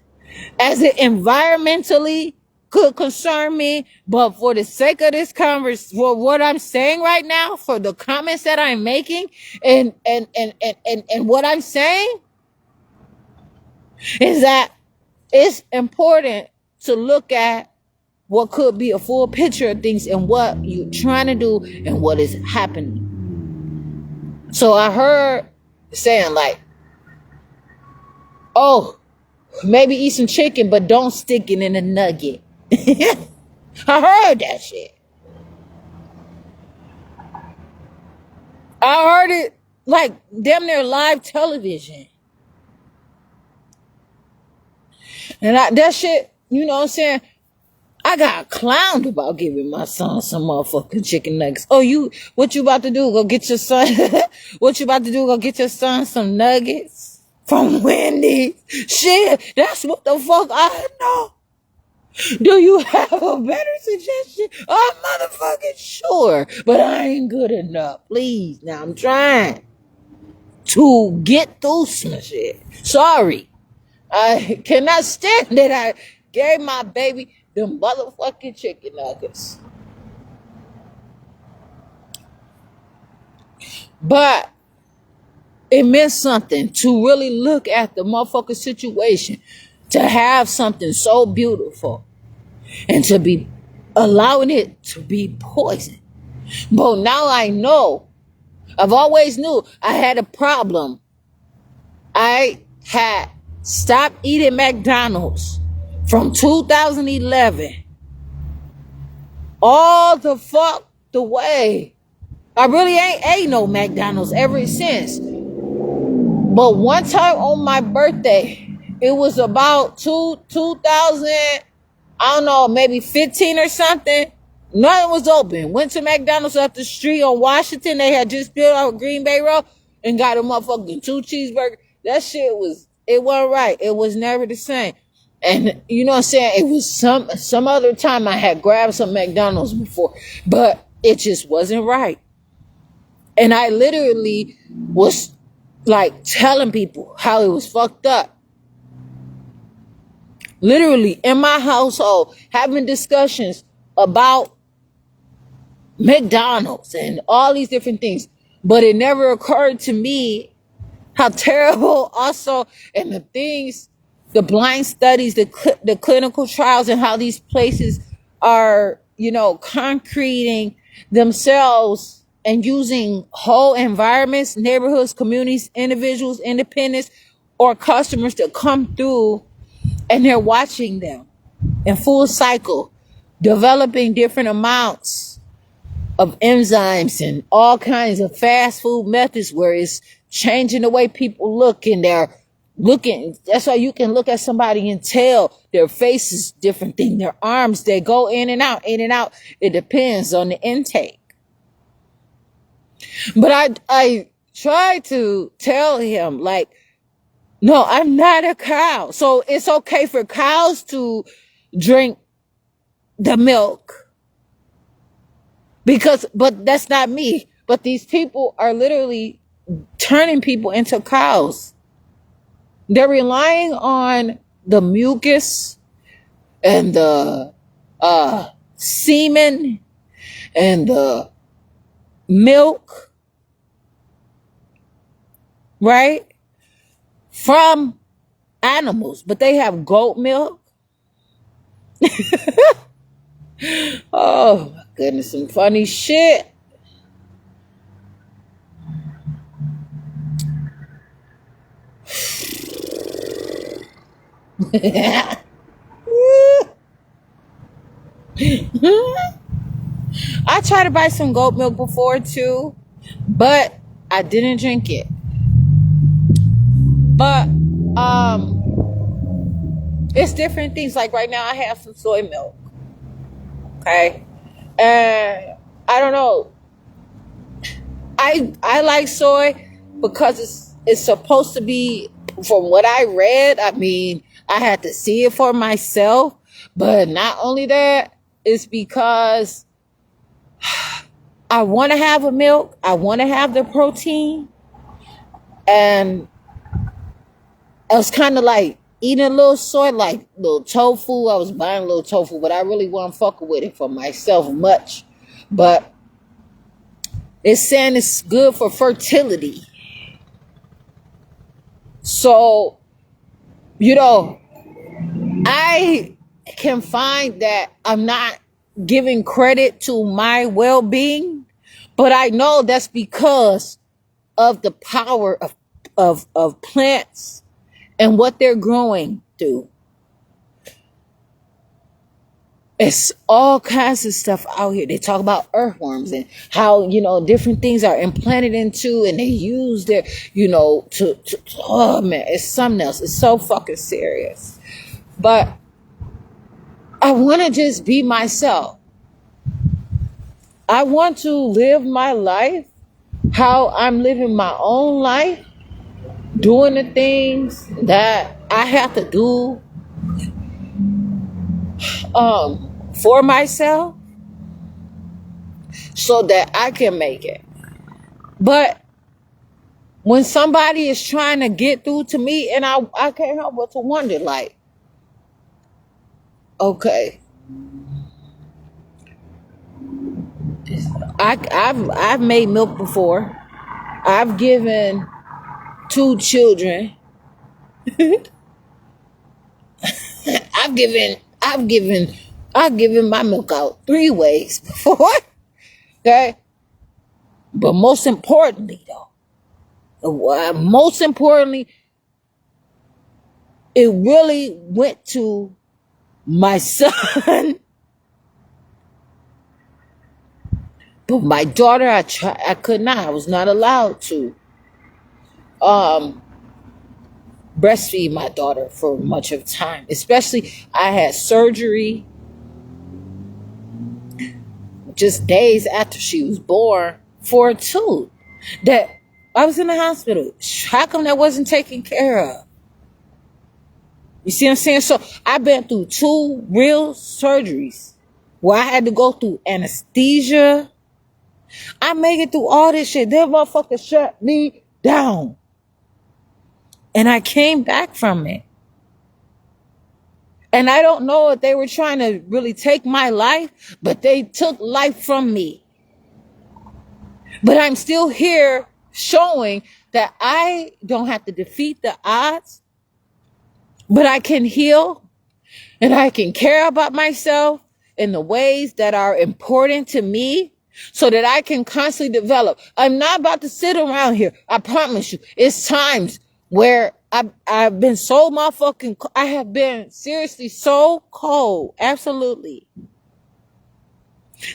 as it environmentally could concern me. But for the sake of this conversation, for what I'm saying right now, for the comments that I'm making and what I'm saying is that it's important to look at what could be a full picture of things and what you're trying to do and what is happening. So I heard saying like, oh, maybe eat some chicken, but don't stick it in a nugget. I heard that shit. I heard it like damn near live television. And that shit, you know what I'm saying? I got clowned about giving my son some motherfucking chicken nuggets. Oh, what you about to do? Go get your son, what you about to do? Go get your son some nuggets from Wendy's? Shit, that's what the fuck I know. Do you have a better suggestion? I'm motherfucking sure, but I ain't good enough. Please, now I'm trying to get through some shit. Sorry. I cannot stand that I gave my baby them motherfucking chicken nuggets. But it meant something to really look at the motherfucking situation, to have something so beautiful and to be allowing it to be poisoned. But now I know, I've always knew I had a problem. I had stopped eating McDonald's from 2011 all the fuck the way. I really ain't ate no McDonald's ever since. But one time on my birthday, it was about 2000, I don't know, maybe 15 or something. Nothing was open. Went to McDonald's up the street on Washington. They had just built out Green Bay Road and got a motherfucking 2 cheeseburgers. That shit it wasn't right. It was never the same. And you know what I'm saying? It was some other time I had grabbed some McDonald's before, but it just wasn't right. And I literally was like telling people how it was fucked up. Literally in my household, having discussions about McDonald's and all these different things. But it never occurred to me how terrible also, and the things, the blind studies, the clinical trials, and how these places are, concreting themselves and using whole environments, neighborhoods, communities, individuals, independents, or customers to come through, and they're watching them in full cycle, developing different amounts of enzymes and all kinds of fast food methods where it's changing the way people look, and they're looking. That's why you can look at somebody and tell their face is different thing. Their arms, they go in and out, in and out. It depends on the intake. But I try to tell him, like, no, I'm not a cow. So it's okay for cows to drink the milk. But that's not me. But these people are literally turning people into cows. They're relying on the mucus and the semen and the milk, right? From animals. But they have goat milk. Oh my goodness, some funny shit. I tried to buy some goat milk before too, but I didn't drink it. But it's different things. Like right now I have some soy milk. Okay. And I don't know. I like soy because it's supposed to be, from what I read, I mean, I had to see it for myself. But not only that, it's because I want to have a milk. I want to have the protein. And I was kind of like eating a little soy, like little tofu. I was buying a little tofu, but I really wasn't fucking with it for myself much. But it's saying it's good for fertility. So, I can find that I'm not giving credit to my well-being, but I know that's because of the power of plants and what they're growing through. It's all kinds of stuff out here. They talk about earthworms and how, different things are implanted into, and they use their, oh man, it's something else. It's so fucking serious. But I want to just be myself. I want to live my life how I'm living my own life, doing the things that I have to do for myself so that I can make it. But when somebody is trying to get through to me, and I can't help but to wonder, like, okay, I've made milk before. I've given 2 children. I've given my milk out 3 ways before. Okay? But most importantly, it really went to my son. But my daughter, I could not. I was not allowed to breastfeed my daughter for much of time. Especially, I had surgery just days after she was born for a tooth that I was in the hospital. How come that wasn't taken care of? You see what I'm saying? So I've been through 2 real surgeries where I had to go through anesthesia. I made it through all this shit. That motherfucker shut me down. And I came back from it. And I don't know if they were trying to really take my life, but they took life from me. But I'm still here showing that I don't have to defeat the odds, but I can heal and I can care about myself in the ways that are important to me so that I can constantly develop. I'm not about to sit around here. I promise you, it's times where I've been so I have been seriously so cold. Absolutely.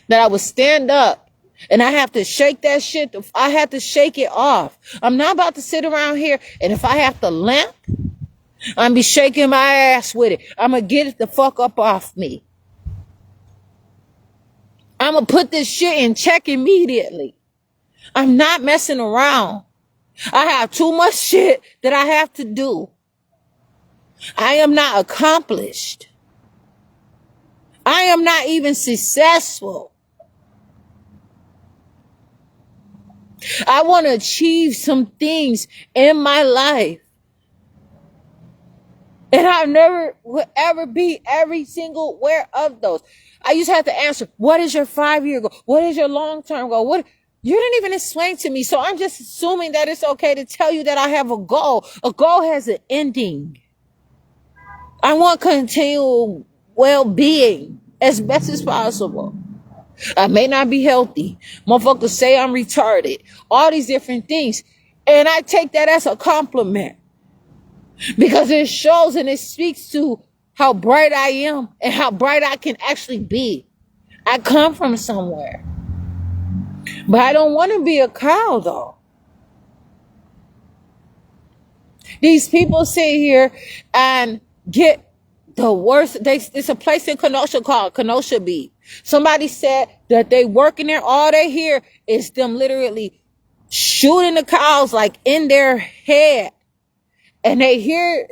That I would stand up and I have to shake that shit. I have to shake it off. I'm not about to sit around here. And if I have to limp, I'm be shaking my ass with it. I'm going to get it the fuck up off me. I'm going to put this shit in check immediately. I'm not messing around. I have too much shit that I have to do. I am not accomplished. I am not even successful. I want to achieve some things in my life. And I never will ever be every single where of those. I used to have to answer, what is your 5-year goal? What is your long-term goal? What? You didn't even explain to me. So I'm just assuming that it's okay to tell you that I have a goal. A goal has an ending. I want continual well-being as best as possible. I may not be healthy. Motherfuckers say I'm retarded. All these different things. And I take that as a compliment. Because it shows and it speaks to how bright I am and how bright I can actually be. I come from somewhere. But I don't want to be a cow, though. These people sit here and get the worst. It's a place in Kenosha called Kenosha Beach. Somebody said that they work in there. All they hear is them literally shooting the cows like in their head. And they hear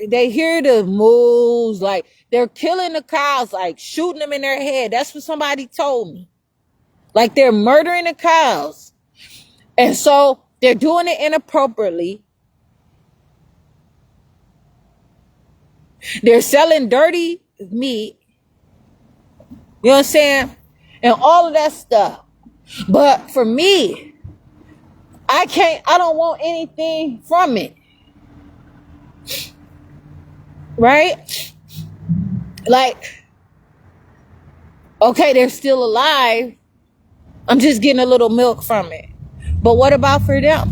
the moves, like they're killing the cows, like shooting them in their head. That's what somebody told me. Like they're murdering the cows. And so they're doing it inappropriately. They're selling dirty meat. You know what I'm saying? And all of that stuff. But for me, I don't want anything from it. Right? Like, okay, they're still alive. I'm just getting a little milk from it. But what about for them?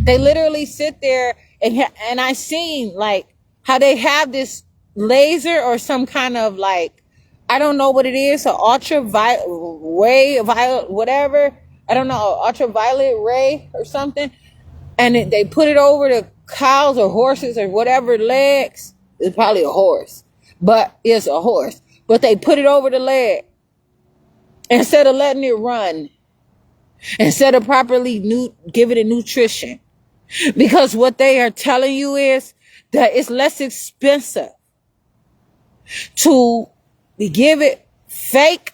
They literally sit there and I seen like how they have this laser or some kind of like, I don't know what it is, an ultraviolet ray, violet, whatever. I don't know, ultraviolet ray or something. And they put it over the cows or horses or whatever legs. It's probably a horse, but it's a horse. But they put it over the leg instead of letting it run, instead of properly give it a nutrition. Because what they are telling you is that it's less expensive to give it fake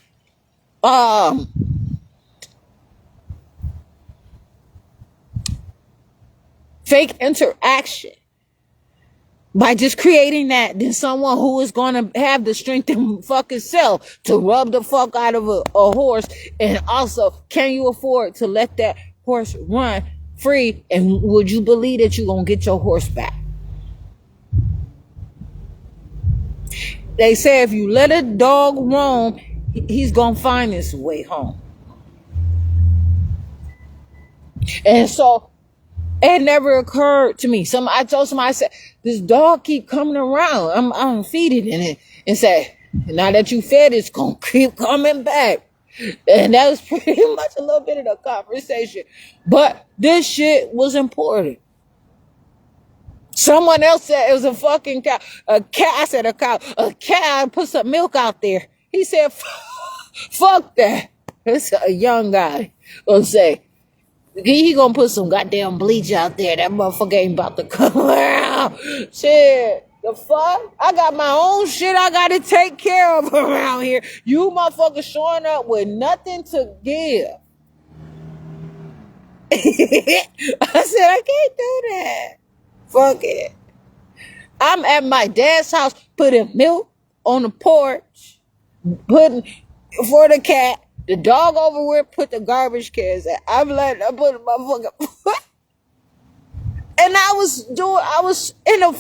interaction by just creating that than someone who is going to have the strength and fucking self to rub the fuck out of a horse. And also, can you afford to let that horse run free? And would you believe that you're going to get your horse back? They say if you let a dog roam, he's going to find his way home. And so it never occurred to me. I told somebody, I said, this dog keep coming around. I'm feeding it and say, now that you fed, it's going to keep coming back. And that was pretty much a little bit of the conversation. But this shit was important. Someone else said it was a fucking cow. A cat, I said a cow. A cow put some milk out there. He said, fuck that. It's a young guy gonna say, he gonna put some goddamn bleach out there. That motherfucker ain't about to come around. Shit, the fuck? I got my own shit I gotta take care of around here. You motherfuckers showing up with nothing to give. I said, I can't do that. Fuck it. I'm at my dad's house putting milk on the porch, putting for the cat. The dog over where put the garbage cans at. I put my fucking and I was in a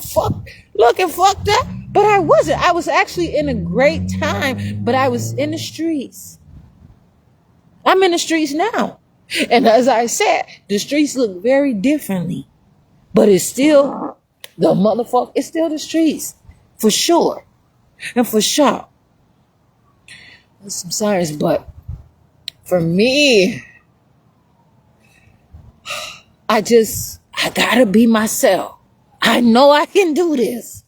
looking fucked up, but I wasn't. I was actually in a great time, but I was in the streets. I'm in the streets now. And as I said, the streets look very differently, but it's still the motherfucker. It's still the streets for sure. And for sure. There's some science, but for me, I gotta be myself. I know I can do this.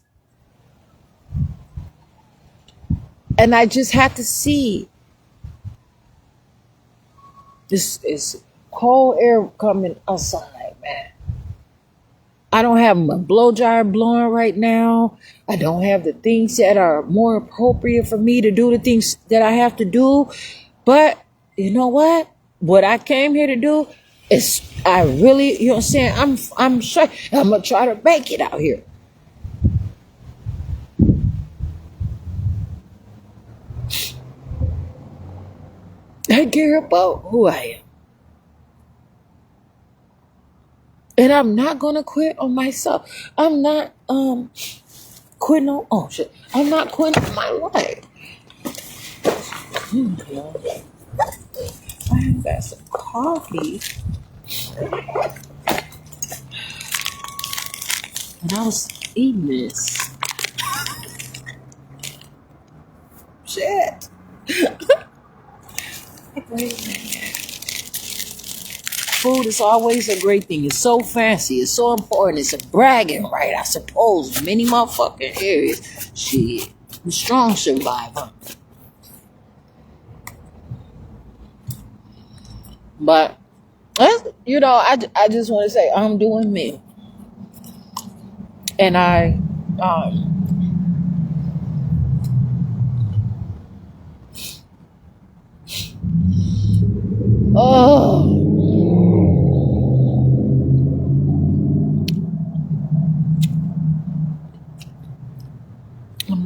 And I just have to see. This is cold air coming outside, man. I don't have my blow dryer blowing right now. I don't have the things that are more appropriate for me to do the things that I have to do. But you know what? What I came here to do is I really, you know what I'm saying? I'm sure I'm gonna try to make it out here. I care about who I am. And I'm not gonna quit on myself. I'm not quitting on shit. I'm not quitting on my life. I got some coffee. And I was eating this. Shit. Wait a minute. Food is always a great thing. It's so fancy. It's so important. It's a bragging right, I suppose. In many motherfucking areas. Shit. The strong survive, huh? But, you know, I just want to say I'm doing me. And I'm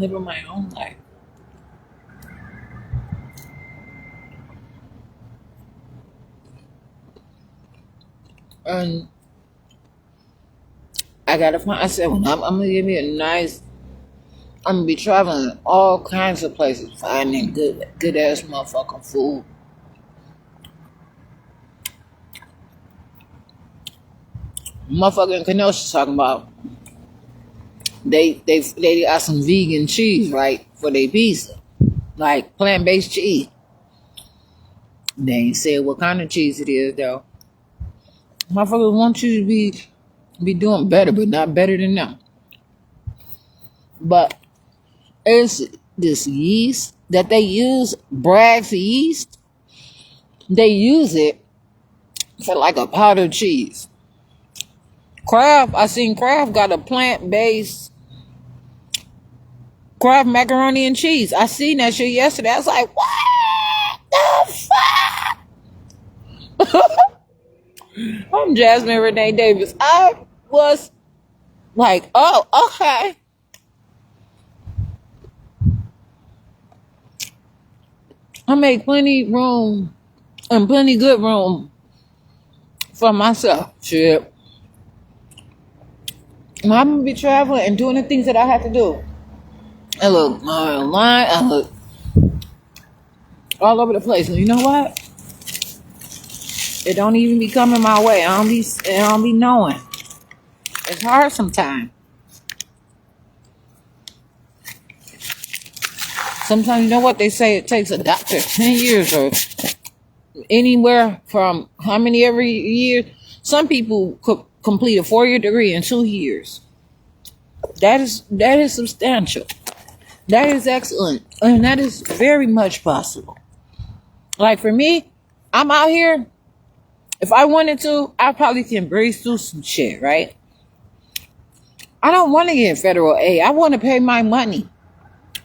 living my own life. And I gotta find. I said, well, I'm gonna give me a nice. I'm gonna be traveling all kinds of places, finding good ass motherfucking food. Motherfucking Kenosha talking about they got some vegan cheese, right, for their pizza, like plant-based cheese. They ain't said what kind of cheese it is though. Motherfuckers want you to be doing better, but not better than them. But it's this yeast that they use, Bragg's yeast. They use it for like a powdered cheese. Kraft, I seen Kraft got a plant-based Kraft macaroni and cheese. I seen that shit yesterday. I was like, what the fuck? I'm Jasmine Renee Davis. I was like, oh, okay. I make plenty room and plenty good room for myself. Shit. I'm gonna be traveling and doing the things that I have to do. I look online. I look all over the place. And you know what? It don't even be coming my way. I don't be knowing. It's hard sometimes. Sometimes, you know what they say? It takes a doctor 10 years or anywhere from how many every year. Some people could complete a 4-year degree in 2 years. That is substantial. That is excellent. And that is very much possible. Like for me, I'm out here. If I wanted to, I probably can breeze through some shit, right? I don't want to get federal aid. I want to pay my money.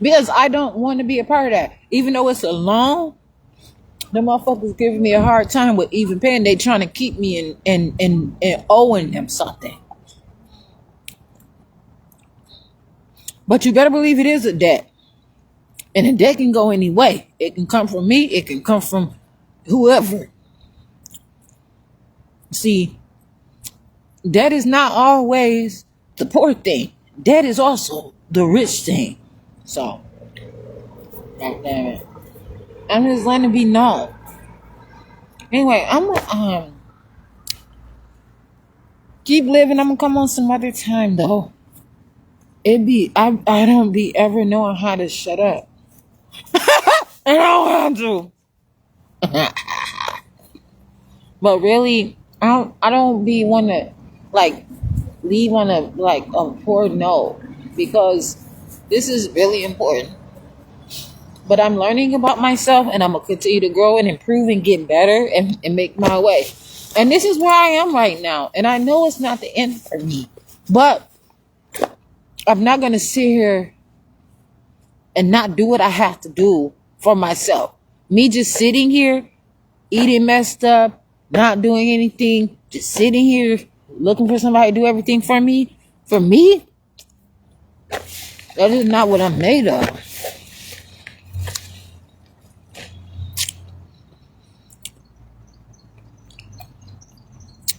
Because I don't want to be a part of that. Even though it's a loan, the motherfuckers giving me a hard time with even paying. They trying to keep me in owing them something. But you better believe it is a debt. And a debt can go any way. It can come from me. It can come from whoever. See, debt is not always the poor thing. Debt is also the rich thing. So, God damn it. I'm just letting it be known. Anyway, I'm gonna keep living. I'm gonna come on some other time though. I don't be ever knowing how to shut up. And I don't want to. But really, I don't be wanna like leave on a poor note, because this is really important. But I'm learning about myself, and I'm gonna continue to grow and improve and get better and make my way. And this is where I am right now. And I know it's not the end for me, but I'm not gonna sit here and not do what I have to do for myself. Me just sitting here, eating messed up, not doing anything, just sitting here looking for somebody to do everything for me, that is not what I'm made of.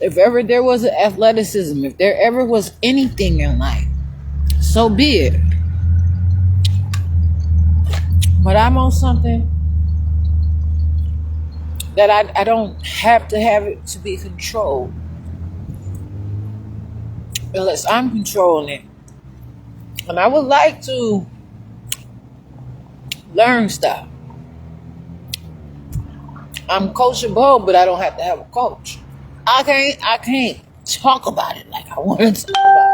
If ever there was an athleticism, if there ever was anything in life, so be it. But I'm on something that I don't have to have it to be controlled, unless I'm controlling it. And I would like to learn stuff. I'm coachable, but I don't have to have a coach. I can't talk about it like I want to talk about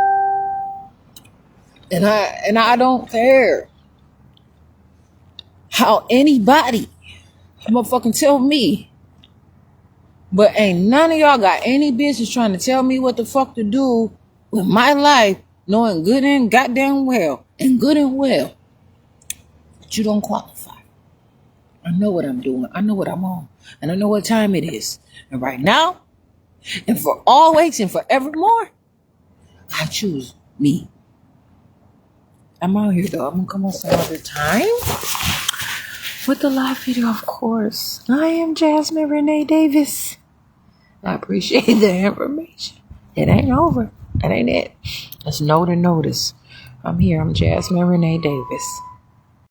it. And I don't care how anybody motherfucking tell me. But ain't none of y'all got any business trying to tell me what the fuck to do with my life, knowing good and goddamn well that you don't qualify. I know what I'm doing. I know what I'm on. And I know what time it is. And right now, and for always and forevermore, I choose me. I'm out here though. I'm gonna come on some other time with the live video, of course. I am Jasmine Renee Davis. I appreciate the information. It ain't over. That ain't it. It's no to notice. I'm here. I'm Jasmine Renee Davis.